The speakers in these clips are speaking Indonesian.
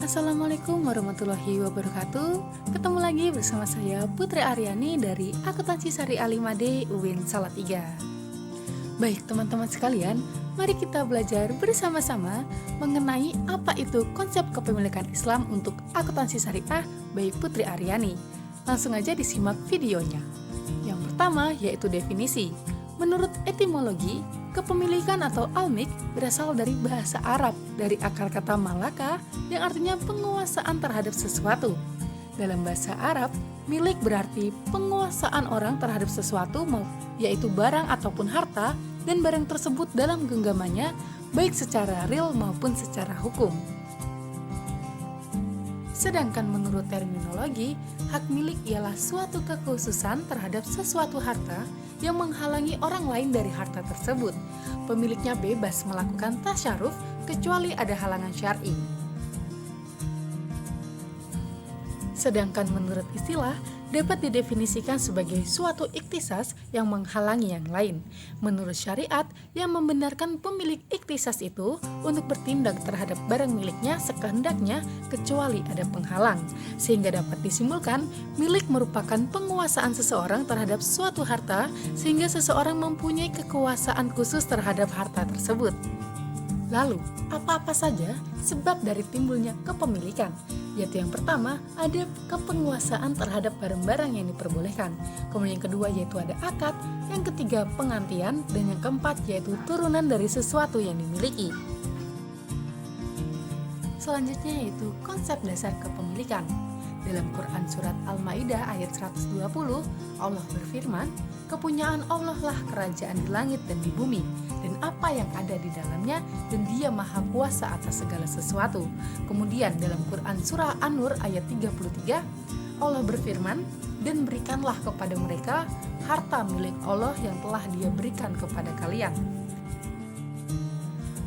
Assalamualaikum warahmatullahi wabarakatuh. Ketemu lagi bersama saya Putri Aryani dari Akuntansi Syariah 5D UIN Salatiga. Baik teman-teman sekalian, mari kita belajar bersama-sama mengenai apa itu konsep kepemilikan Islam untuk akuntansi syariah by Putri Aryani. Langsung aja disimak videonya. Yang pertama yaitu definisi. Menurut etimologi, kepemilikan atau al-milk berasal dari bahasa Arab, dari akar kata malaka yang artinya penguasaan terhadap sesuatu. Dalam bahasa Arab, milik berarti penguasaan orang terhadap sesuatu, yaitu barang ataupun harta, dan barang tersebut dalam genggamannya, baik secara real maupun secara hukum. Sedangkan menurut terminologi, hak milik ialah suatu kekhususan terhadap sesuatu harta yang menghalangi orang lain dari harta tersebut. Pemiliknya bebas melakukan tasyaruf kecuali ada halangan syar'i. Sedangkan menurut istilah, dapat didefinisikan sebagai suatu iktisas yang menghalangi yang lain. Menurut syariat, yang membenarkan pemilik iktisas itu untuk bertindak terhadap barang miliknya sekehendaknya kecuali ada penghalang. Sehingga dapat disimpulkan, milik merupakan penguasaan seseorang terhadap suatu harta sehingga seseorang mempunyai kekuasaan khusus terhadap harta tersebut. Lalu, apa-apa saja sebab dari timbulnya kepemilikan? Yaitu yang pertama, ada kepenguasaan terhadap barang-barang yang diperbolehkan. Kemudian yang kedua yaitu ada akad, yang ketiga pengantian, dan yang keempat yaitu turunan dari sesuatu yang dimiliki. Selanjutnya yaitu konsep dasar kepemilikan. Dalam Quran Surat Al-Ma'idah ayat 120, Allah berfirman, "Kepunyaan Allah lah kerajaan di langit dan di bumi, dan apa yang ada di dalamnya, dan Dia Maha Kuasa atas segala sesuatu." Kemudian dalam Quran Surah An-Nur ayat 33, Allah berfirman, "Dan berikanlah kepada mereka harta milik Allah yang telah Dia berikan kepada kalian."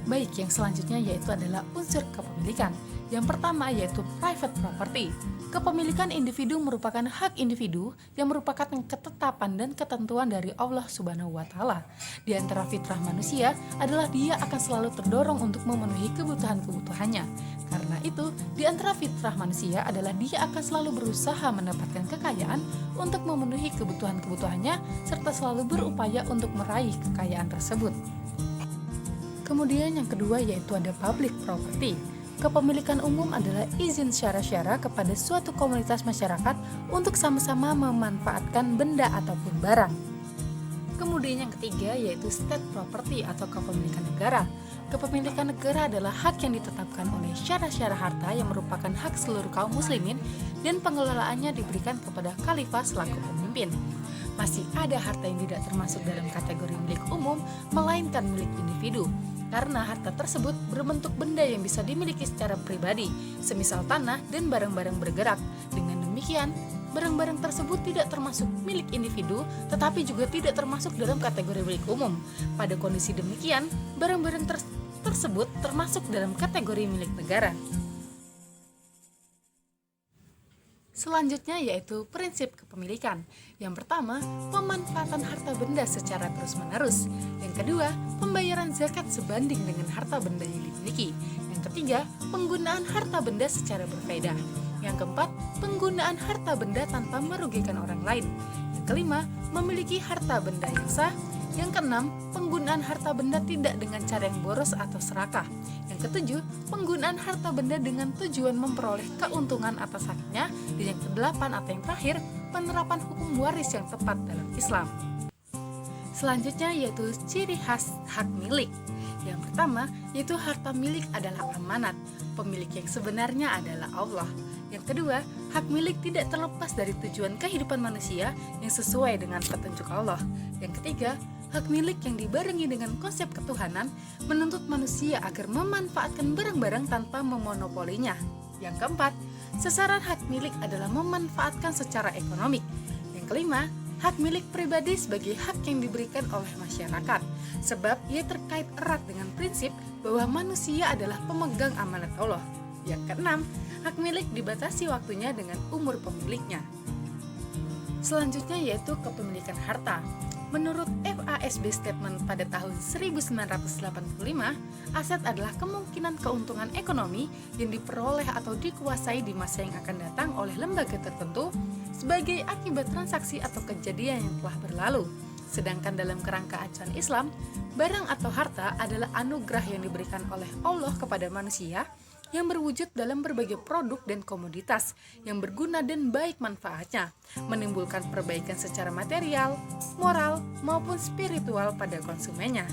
Baik, yang selanjutnya yaitu adalah unsur kepemilikan. Yang pertama yaitu private property. Kepemilikan individu merupakan hak individu yang merupakan ketetapan dan ketentuan dari Allah Subhanahu wa Ta'ala. Di antara fitrah manusia adalah dia akan selalu terdorong untuk memenuhi kebutuhan-kebutuhannya. Karena itu, di antara fitrah manusia adalah dia akan selalu berusaha mendapatkan kekayaan untuk memenuhi kebutuhan-kebutuhannya serta selalu berupaya untuk meraih kekayaan tersebut. Kemudian yang kedua yaitu ada public property. Kepemilikan umum adalah izin syara-syara kepada suatu komunitas masyarakat untuk sama-sama memanfaatkan benda ataupun barang. Kemudian yang ketiga yaitu state property atau kepemilikan negara. Kepemilikan negara adalah hak yang ditetapkan oleh syara-syara harta yang merupakan hak seluruh kaum muslimin dan pengelolaannya diberikan kepada khalifah selaku pemimpin. Masih ada harta yang tidak termasuk dalam kategori milik umum, melainkan milik individu. Karena harta tersebut berbentuk benda yang bisa dimiliki secara pribadi, semisal tanah dan barang-barang bergerak. Dengan demikian, barang-barang tersebut tidak termasuk milik individu, tetapi juga tidak termasuk dalam kategori milik umum. Pada kondisi demikian, barang-barang tersebut termasuk dalam kategori milik negara. Selanjutnya yaitu prinsip kepemilikan. Yang pertama, pemanfaatan harta benda secara terus-menerus. Yang kedua, pembayaran zakat sebanding dengan harta benda yang dimiliki. Yang ketiga, penggunaan harta benda secara berfaedah. Yang keempat, penggunaan harta benda tanpa merugikan orang lain. Yang kelima, memiliki harta benda yang sah. Yang keenam, penggunaan harta benda tidak dengan cara yang boros atau serakah. Yang ketujuh, penggunaan harta benda dengan tujuan memperoleh keuntungan atas haknya. Dan yang kedelapan atau yang terakhir, penerapan hukum waris yang tepat dalam Islam. Selanjutnya yaitu ciri khas hak milik. Yang pertama yaitu harta milik adalah amanat. Pemilik yang sebenarnya adalah Allah. Yang kedua, hak milik tidak terlepas dari tujuan kehidupan manusia yang sesuai dengan petunjuk Allah. Yang ketiga, hak milik yang dibarengi dengan konsep ketuhanan menuntut manusia agar memanfaatkan barang-barang tanpa memonopolinya. Yang keempat, sasaran hak milik adalah memanfaatkan secara ekonomik. Yang kelima, hak milik pribadi sebagai hak yang diberikan oleh masyarakat, sebab ia terkait erat dengan prinsip bahwa manusia adalah pemegang amanat Allah. Yang keenam, hak milik dibatasi waktunya dengan umur pemiliknya. Selanjutnya yaitu kepemilikan harta. Menurut FASB Statement pada tahun 1985, aset adalah kemungkinan keuntungan ekonomi yang diperoleh atau dikuasai di masa yang akan datang oleh lembaga tertentu sebagai akibat transaksi atau kejadian yang telah berlalu. Sedangkan dalam kerangka acuan Islam, barang atau harta adalah anugerah yang diberikan oleh Allah kepada manusia yang berwujud dalam berbagai produk dan komoditas yang berguna dan baik manfaatnya, menimbulkan perbaikan secara material, moral, maupun spiritual pada konsumennya.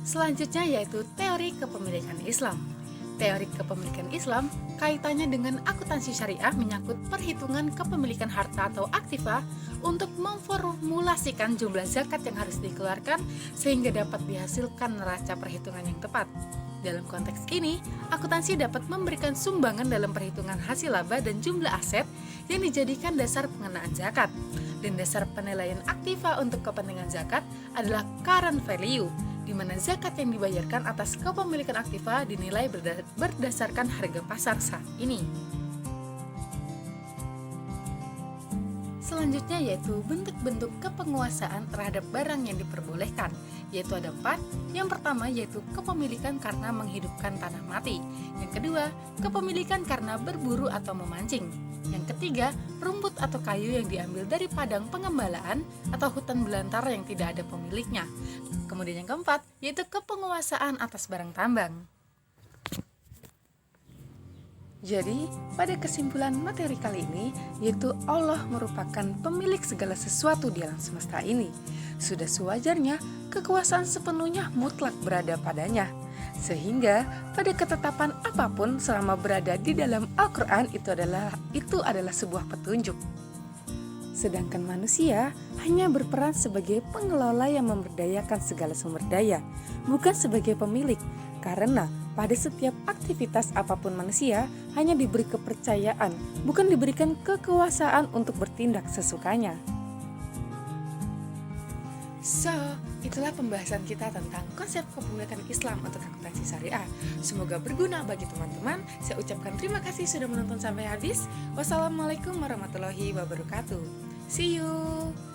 Selanjutnya yaitu teori kepemilikan Islam. Teori kepemilikan Islam kaitannya dengan akuntansi syariah menyangkut perhitungan kepemilikan harta atau aktiva untuk memformulasikan jumlah zakat yang harus dikeluarkan sehingga dapat dihasilkan neraca perhitungan yang tepat. Dalam konteks ini, akuntansi dapat memberikan sumbangan dalam perhitungan hasil laba dan jumlah aset yang dijadikan dasar pengenaan zakat. Dan dasar penilaian aktiva untuk kepentingan zakat adalah current value, di mana zakat yang dibayarkan atas kepemilikan aktiva dinilai berdasarkan harga pasar saat ini. Selanjutnya yaitu bentuk-bentuk kepenguasaan terhadap barang yang diperbolehkan, yaitu ada 4. Yang pertama yaitu kepemilikan karena menghidupkan tanah mati. Yang kedua, kepemilikan karena berburu atau memancing. Yang ketiga, rumput atau kayu yang diambil dari padang pengembalaan atau hutan belantara yang tidak ada pemiliknya. Kemudian yang keempat, yaitu kepenguasaan atas barang tambang. Jadi, pada kesimpulan materi kali ini, yaitu Allah merupakan pemilik segala sesuatu di alam semesta ini. Sudah sewajarnya, kekuasaan sepenuhnya mutlak berada padanya. Sehingga, pada ketetapan apapun selama berada di dalam Al-Quran itu adalah sebuah petunjuk. Sedangkan manusia hanya berperan sebagai pengelola yang memberdayakan segala sumber daya, bukan sebagai pemilik. Karena pada setiap aktivitas apapun manusia hanya diberi kepercayaan, bukan diberikan kekuasaan untuk bertindak sesukanya. So, itulah pembahasan kita tentang konsep kepemilikan Islam untuk akuntansi syariah. Semoga berguna bagi teman-teman. Saya ucapkan terima kasih sudah menonton sampai habis. Wassalamualaikum warahmatullahi wabarakatuh. See you.